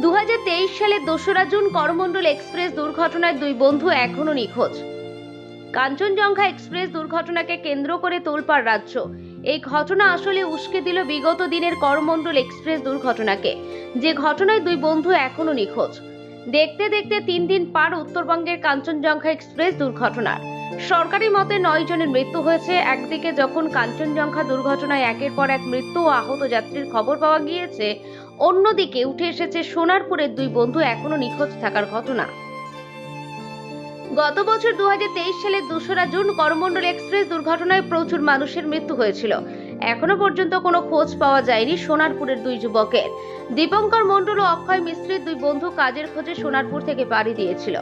2023 সালের 2রা June Coromandel express দুর্ঘটনায় দুই বন্ধু এখনো নিখোঁজ। কাঞ্চনজঙ্ঘা এক্সপ্রেস দুর্ঘটনাকে কেন্দ্র করে তোলপাড় রাজ্য। এই ঘটনা আসলে উস্কে দিল বিগত দিনের করমণ্ডল এক্সপ্রেস দুর্ঘটনাকে, যে ঘটনায় দুই বন্ধু এখনো নিখোঁজ। দেখতে দেখতে 3 দিন পার উত্তরবঙ্গের কাঞ্চনজঙ্ঘা এক্সপ্রেস দুর্ঘটনার। সরকারি মতে 9 জনের মৃত্যু হয়েছে। একদিকে যখন কাঞ্চনজঙ্ঘা দুর্ঘটনায় একের পর এক মৃত্যু ও আহত যাত্রীর খবর পাওয়া গিয়েছে, অন্যদিকে উঠে এসেছে সোনারপুরের দুই বন্ধু এখনো নিখোঁজ থাকার ঘটনা। গত বছর 2023 সালের 2রা জুন করমণ্ডল এক্সপ্রেস দুর্ঘটনায় প্রচুর মানুষের মৃত্যু হয়েছিল। এখনো পর্যন্ত কোনো খোঁজ পাওয়া যায়নি সোনারপুরের দুই যুবকের। দীপঙ্কর মণ্ডল ও অক্ষয় মিস্ত্রির দুই বন্ধু কাজের খোঁজে সোনারপুর থেকে বাড়ি দিয়েছিল।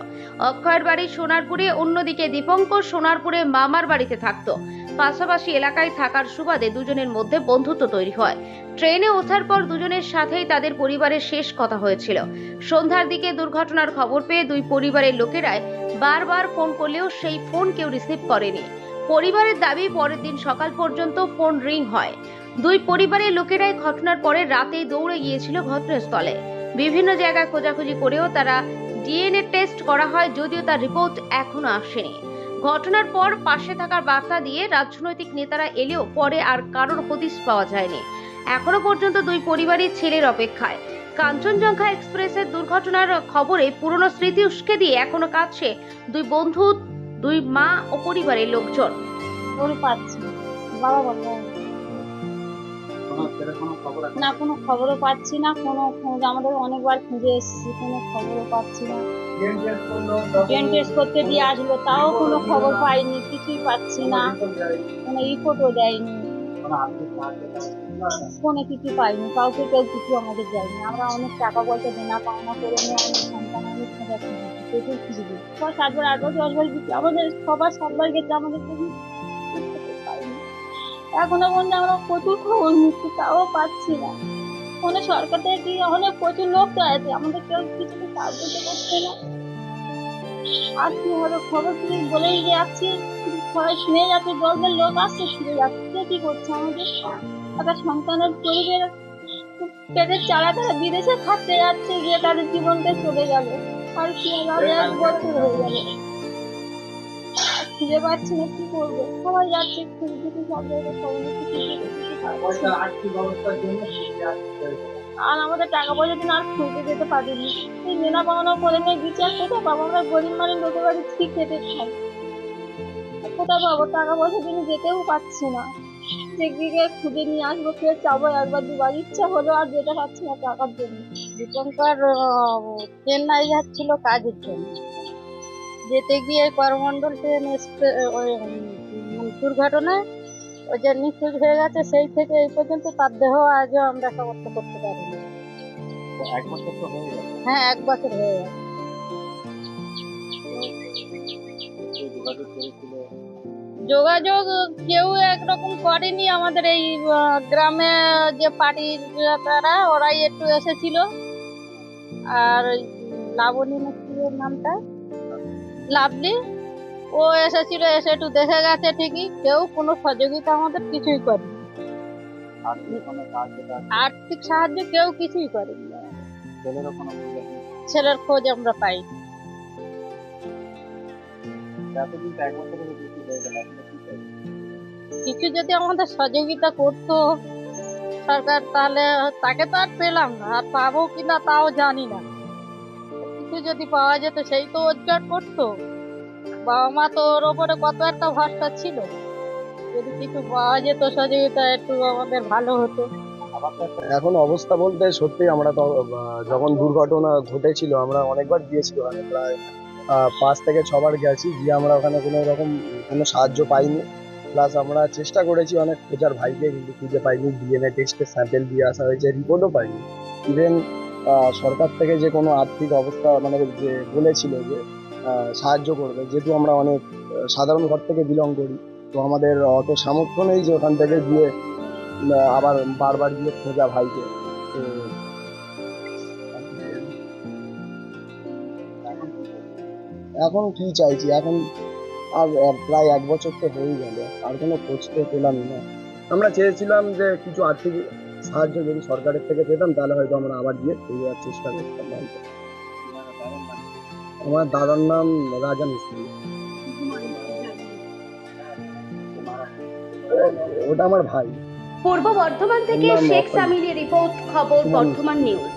অক্ষয়ের বাড়ি সোনারপুরে, অন্যদিকে দীপঙ্কর সোনারপুরে মামার বাড়িতে থাকতো। পাশাপাশি এলাকায় থাকার সুবাদে দুজনের মধ্যে বন্ধুত্ব তৈরি হয়। ট্রেনে ওঠার পর দুজনের সাথেই তাদের পরিবারের শেষ কথা হয়েছিল। সন্ধ্যার দিকে দুর্ঘটনার খবর পেয়ে দুই পরিবারের লোকেরাই বারবার ফোন করলেও সেই ফোন কেউ রিসিভ করেনি। পরিবারের দাবি, পরের দিন সকাল পর্যন্ত ফোন রিং হয়। দুই পরিবারের লোকেরাই ঘটনার পরে রাতেই দৌড়ে গিয়েছিল ঘটনাস্থলে। বিভিন্ন জায়গায় খোঁজাখুঁজি করেও তারা ডিএনএ টেস্ট করা হয়, যদিও তার রিপোর্ট এখনো আসেনি। ঘটনার পর পাশে থাকার বার্তা দিয়ে রাজনৈতিক নেতারা এলেও পরে আর কারোর হদিশ পাওয়া যায়নি। এখনো পর্যন্ত দুই পরিবারের ছেলের অপেক্ষায়। কাঞ্চনজঙ্ঘা এক্সপ্রেসের দুর্ঘটনার খবরে পুরনো স্মৃতি উস্কে দিয়ে এখনো কাঁদছে দুই বন্ধু, দুই মা ও পরিবারের লোকজন। পাচ্ছি বাবা বললো না, কোনো খবরও পাচ্ছি না, কোনো খোঁজ। আমাদের অনেকবার খুঁজে এসেছি, কোনো খবরও পাচ্ছি না। ট্রেন টেস্ট করতে দিয়ে আসলো, তাও কোনো খবর পাইনি, কিছুই পাচ্ছি না, কোনো রিপোর্টও দেয়নি, ফোনে কিছু পাইনি, কাউকে কেউ কিছু আমাদের দেয়নি। আমরা অনেক টাকা পয়সা দেনা পাওনা করে নিয়ে অনেক সন্তান অনেক খোঁজা খুঁজি, প্রচুর খুঁজেছি, 6-7 বার 8 বার 10 বার গেছি, আমাদের সবার 7 বার গেছে, আমাদের কিছু পাইনি। এখনো পর্যন্ত আমরা প্রচুর খবর নিচ্ছি, তাও পাচ্ছি না। ফোনে সরকার থেকে কি অনেক প্রচুর লোক তো আছে, আমাদের কেউ কিছু সাহায্য করছে না। আর কি হবে, খবর কিছু বলেই যাচ্ছি, সবাই শুনে যাচ্ছে, দলদের লোক আসছে শুনে যাচ্ছে, কি করছে আমাদের একটা সন্তানের পরিবার পেটের চালা তারা বিদেশে খাটতে যাচ্ছে, গিয়ে তাদের জীবনটা চলে গেল। আর কি হবে, 1 বছর হয়ে গেল, খুঁজে পাচ্ছি না, কি করবো। সবাই যাচ্ছে খুঁজে, সব জায়গায় খবর আর আমাদের টাকা পয়সা দিন আর খুঁজে যেতে পারিনি। এই দেনা পাওনা করে নিয়ে বিচার কোথায় পাবো? আমরা গরিব মানুষ, লোকের বাড়ি ঠিক খেতে খাই, কোথায় পাবো? টাকা পয়সা দিন যেতেও পাচ্ছি না, যে গিয়ে খুঁজে নিয়ে আসবো, ফের যাবো 1 বার 2 বার, ইচ্ছা হলো আর যেতে পারছি না টাকার জন্য। দীপঙ্কর চেন্নাই যাচ্ছিল কাজের জন্য, যেতে গিয়ে করমণ্ডল ট্রেন দুর্ঘটনায় ওই যে নিখোঁজ হয়ে গেছে। সেই থেকে এই পর্যন্ত তার দেহ আজও আমরা শনাক্ত করতে পারিনি। 1 বছর তো হয়ে গেছে। হ্যাঁ, 1 বছর হয়ে গেছে। যোগাযোগ কেউ একরকম করেনি। আমাদের এই গ্রামে যে পার্টির তারা, ওরাই একটু এসেছিল, আর ওই লাবণী মিস্ত্রির নামটা লাভলি, ও এসেছিল, এসে একটু দেখে গেছে ঠিকই, কেউ কোনো সহযোগিতা আমাদের কিছুই করেনি। আর্থিক সাহায্য কেউ কিছুই করেনি। ছেলের খোঁজ আমরা পাই। কিছু যদি আমাদের সহযোগিতা করতো সরকার, তাহলে তাকে তো আর পেলাম না, আর পাবো কিনা তাও জানি না। কিছু যদি পাওয়া যেত, সেই তো রোজগার করতো। বাবা মা তো ওর ওপরে কত একটা ভরসা ছিল, যদি কিছু পাওয়া যেত সহযোগিতা, একটু আমাদের ভালো হতো। এখন অবস্থা বলতে সত্যি আমরা তো যখন দুর্ঘটনা ঘটেছিল আমরা অনেকবার গিয়েছি, ওখানে প্রায় 5 থেকে 6 বার গেছি, গিয়ে আমরা ওখানে কোনো রকম কোনো সাহায্য পাইনি। প্লাস আমরা চেষ্টা করেছি অনেক খোঁজার ভাইকে, কিন্তু খুঁজে পাইনি। ডিএনএ টেস্টের স্যাম্পেল দিয়ে আসা হয়েছে, রিপোর্টও পাইনি। ইভেন সরকার থেকে যে কোনো আর্থিক অবস্থা মানে যে বলেছিল যে সাহায্য করবে, যেহেতু আমরা অনেক সাধারণ ঘর থেকে বিলং করি, তো আমাদের অত সামর্থ্য নেই যে ওখান থেকে গিয়ে আবার বারবার গিয়ে খোঁজা ভাইকে। তো এখন কি চাইছি, এখন আর প্রায় 1 বছর তো হয়েই গেল, আর কোনো খোঁজ তো পেলাম না। আমরা চেয়েছিলাম যে কিছু আর্থিক সাহায্য যদি সরকারের থেকে পেতাম তাহলে হয়তো আমরা আবার গিয়ে ফিরে যাওয়ার চেষ্টা করতাম বাড়িতে। আমার দাদার নাম রাজা মিস্ত্রি। ওটা আমার ভাই। পূর্ব বর্ধমান থেকে নাম শেখ অক্ষয়। সামিরের রিপোর্ট, খবর সুমন। বর্ধমান নিউজ।